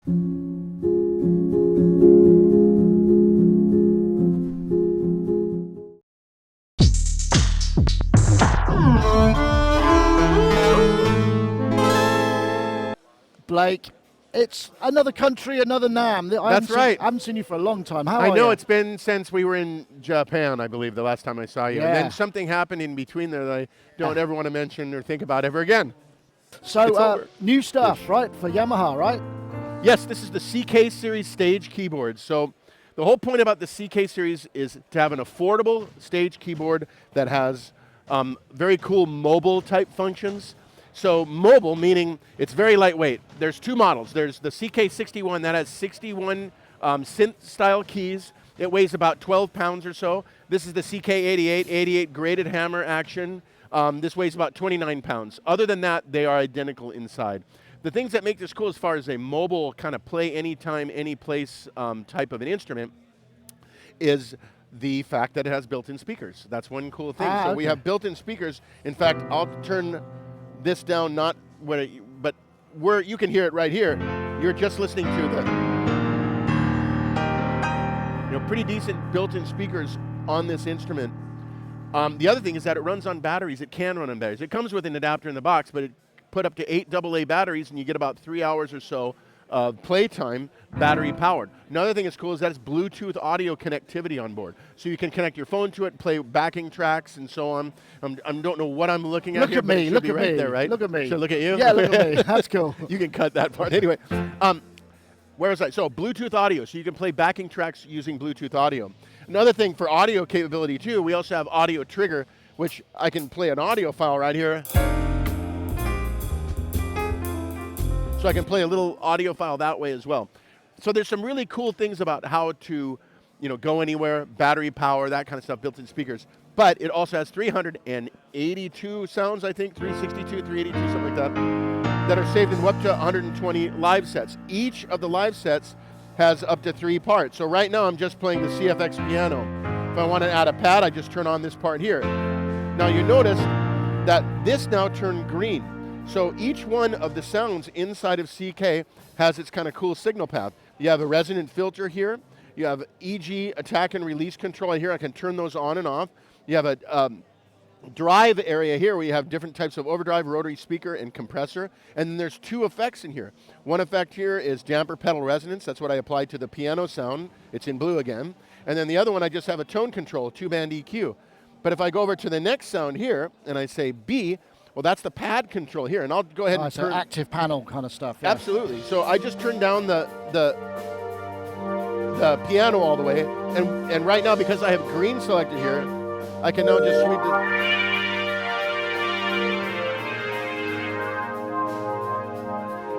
Blake, it's another country, another NAMM. That's right. I haven't seen you for a long time. How are I you? know, it's been since we were in Japan, I believe, the last time I saw you. Yeah. And then something happened in between there that I don't ever want to mention or think about ever again. So, new stuff, right, for Yamaha, right? Yes, this is the CK series stage keyboard. So the whole point about the CK series is to have an affordable stage keyboard that has very cool mobile type functions. So mobile, meaning it's very lightweight. There's two models. There's the CK61 that has 61 synth-style keys. It weighs about 12 pounds or so. This is the CK88, 88 graded hammer action. This weighs about 29 pounds. Other than that, they are identical inside. The things that make this cool as far as a mobile kind of play anytime, any place type of an instrument is the fact that it has built-in speakers. That's one cool thing. So we have built-in speakers. In fact, I'll turn this down, not when it, but where you can hear it right here. You're just listening to the, pretty decent built-in speakers on this instrument. The other thing is that it runs on batteries. It can run on batteries. It comes with an adapter in the box, but it put up to 8 AA batteries, and you get about 3 hours or so of playtime battery powered. Another thing that's cool is that it's Bluetooth audio connectivity on board. So you can connect your phone to it, play backing tracks and so on. I don't know what I'm looking at Look here, at but me, it should look be at right me. there, right? Look at me. Should I look at you? Yeah, look at me. That's cool. You can cut that part. Anyway, where was I? So Bluetooth audio, so you can play backing tracks using Bluetooth audio. Another thing for audio capability too, we also have audio trigger, which I can play an audio file right here. So I can play a little audio file that way as well. So there's some really cool things about how to, go anywhere, battery power, that kind of stuff, built-in speakers. But it also has 382 sounds, I think, 362, 382, something like that are saved in up to 120 live sets. Each of the live sets has up to 3 parts. So right now I'm just playing the CFX piano. If I want to add a pad, I just turn on this part here. Now you notice that this now turned green. So each one of the sounds inside of CK has its kind of cool signal path. You have a resonant filter here. You have EG attack and release control here. I can turn those on and off. You have a drive area here where you have different types of overdrive, rotary speaker, and compressor. And then there's 2 effects in here. One effect here is damper pedal resonance. That's what I applied to the piano sound. It's in blue again. And then the other one, I just have a tone control, 2-band EQ. But if I go over to the next sound here and I say B, well, that's the pad control here, and I'll go ahead and turn. So active panel kind of stuff. Yeah. Absolutely. So I just turned down the piano all the way, and right now because I have green selected here, I can now just sweep it.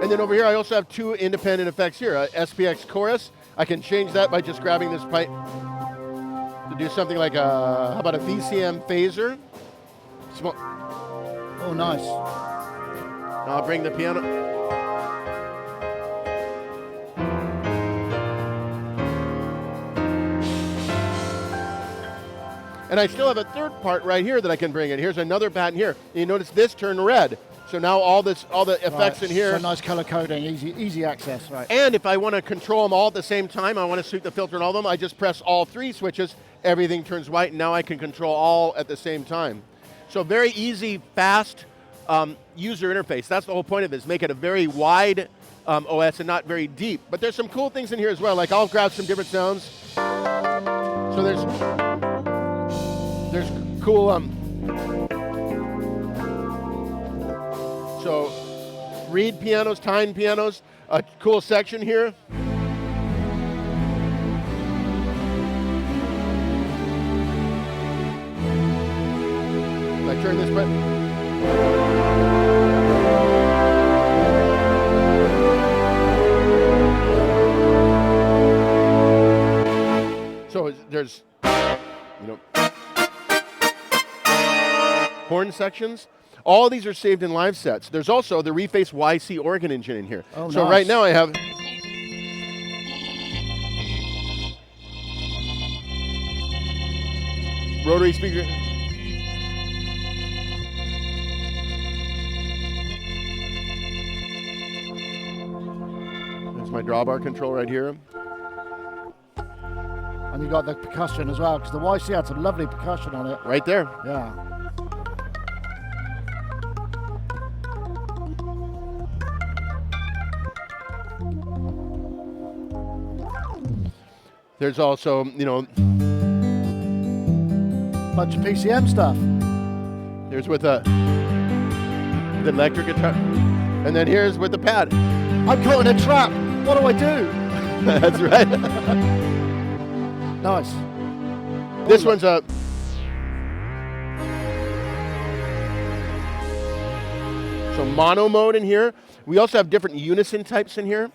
And then over here, I also have 2 independent effects here. SPX chorus. I can change that by just grabbing this pipe to do something like how about a VCM phaser? Oh, nice. Now I'll bring the piano. And I still have a third part right here that I can bring in. Here's another pattern here. And you notice this turned red. So now all the effects in here. So nice color coding, easy access, right. And if I want to control them all at the same time, I want to suit the filter and all of them, I just press all 3 switches, everything turns white, and now I can control all at the same time. So very easy, fast user interface. That's the whole point of this, make it a very wide OS and not very deep. But there's some cool things in here as well, like I'll grab some different sounds. So there's cool, so reed pianos, tine pianos, a cool section here. I turn this button. So there's, horn sections. All these are saved in live sets. There's also the Reface YC organ engine in here. Oh, so nice. Right now I have rotary speaker. It's my drawbar control right here. And you got the percussion as well, because the YC had some lovely percussion on it. Right there. Yeah. There's also, you know, bunch of PCM stuff. There's with the electric guitar, and then here's with the pad. I'm caught in a trap. What do I do? That's right. Nice. This one's a mono mode in here. We also have different unison types in here.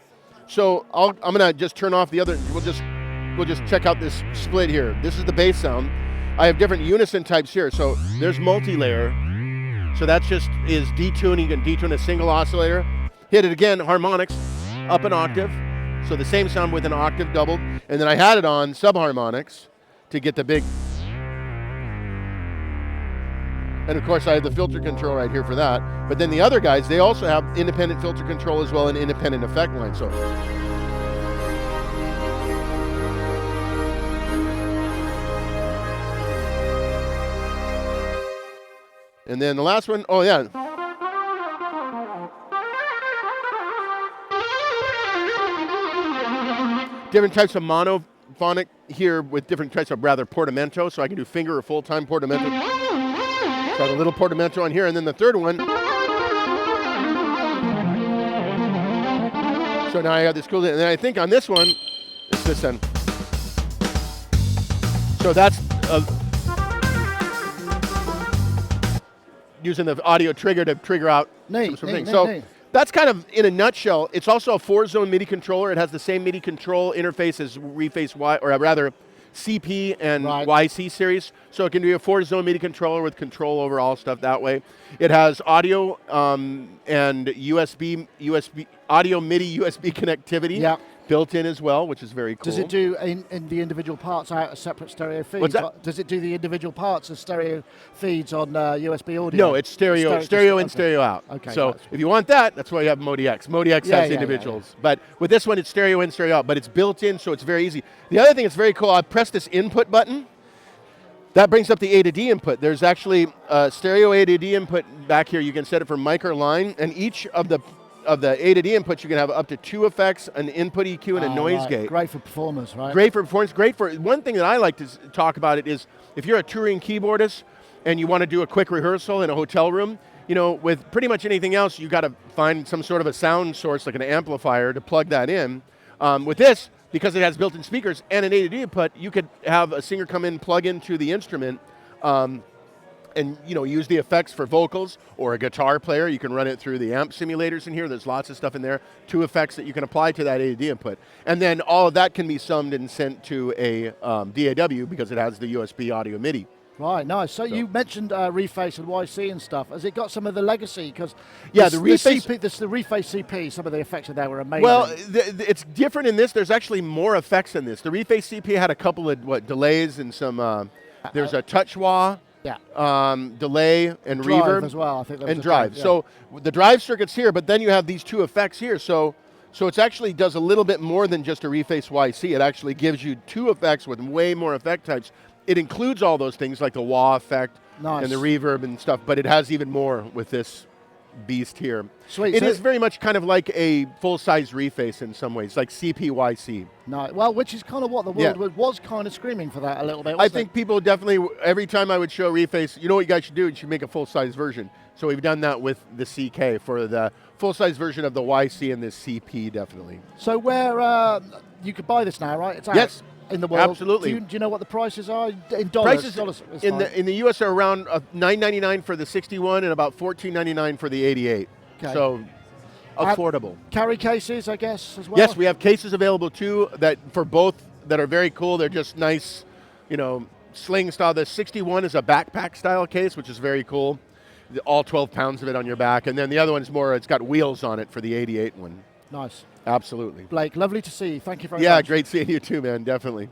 So I'm gonna just turn off the other. We'll just check out this split here. This is the bass sound. I have different unison types here. So there's multi-layer. So that's just is detuning. You can detune a single oscillator. Hit it again, harmonics, up an octave. So the same sound with an octave doubled. And then I had it on subharmonics to get the big. And of course I have the filter control right here for that. But then the other guys, they also have independent filter control as well and independent effect line. So. And then the last one, oh yeah. Different types of monophonic here with different types of rather portamento, so I can do finger or full-time portamento. Got a little portamento on here, and then the third one. So now I have this cool, and then I think on this one, it's this end. So that's using the audio trigger to trigger out some things. So that's kind of in a nutshell. It's also a 4-zone MIDI controller. It has the same MIDI control interface as Reface Y, or rather CP and YC series. So it can be a 4-zone MIDI controller with control over all stuff that way. It has audio and USB audio MIDI USB connectivity built in as well, which is very cool. Does it do in the individual parts out a separate stereo feeds? What's that? Does it do the individual parts as stereo feeds on USB audio? No, it's stereo in, stereo out. Okay. So if you want that, that's why you have Modi X. Modi X has individuals. But with this one, it's stereo in, stereo out. But it's built in, so it's very easy. The other thing that's very cool, I press this input button. That brings up the A to D input. There's actually a stereo A to D input back here. You can set it for mic or line, and each of the A to D inputs, you can have up to 2 effects, an input EQ, and a noise gate. Great for performance, right? Great for performance. Great for, one thing that I like to talk about it is, if you're a touring keyboardist and you want to do a quick rehearsal in a hotel room, you know, with pretty much anything else, you got to find some sort of a sound source, like an amplifier, to plug that in. With this, because it has built-in speakers and an A to D input, you could have a singer come in, plug into the instrument, and use the effects for vocals, or a guitar player. You can run it through the amp simulators in here. There's lots of stuff in there. 2 effects that you can apply to that A to D input. And then all of that can be summed and sent to a DAW because it has the USB audio MIDI. Right, nice. So you mentioned Reface and YC and stuff. Has it got some of the legacy? Because the Reface, the Reface CP, some of the effects in there were amazing. Well, it's different in this. There's actually more effects in this. The Reface CP had a couple of delays and some. There's a touch wah. Delay and drive reverb as well. I think and drive. So the drive circuit's here, but then you have these 2 effects here. So it actually does a little bit more than just a Reface YC. It actually gives you 2 effects with way more effect types. It includes all those things like the wah effect and the reverb and stuff, but it has even more with this beast here. Sweet. It is very much kind of like a full-size Reface in some ways, like CPYC. No, well, which is kind of what the world was kind of screaming for that a little bit. I think people definitely, every time I would show Reface, you know what you guys should do? You should make a full-size version. So we've done that with the CK for the full-size version of the YC and the CP, definitely. So where you could buy this now, right? It's out. Yes. In the world. Absolutely. Do you know what the prices are in dollars? Prices in the US are around $9.99 for the 61 and about $14.99 for the 88. Okay. So affordable. Carry cases, I guess, as well? Yes, we have cases available too that for both that are very cool. They're just nice, sling style. The 61 is a backpack style case, which is very cool. All 12 pounds of it on your back. And then the other one's more, it's got wheels on it for the 88 one. Nice. Absolutely. Blake, lovely to see you. Thank you very much. Yeah, great seeing you too, man, definitely.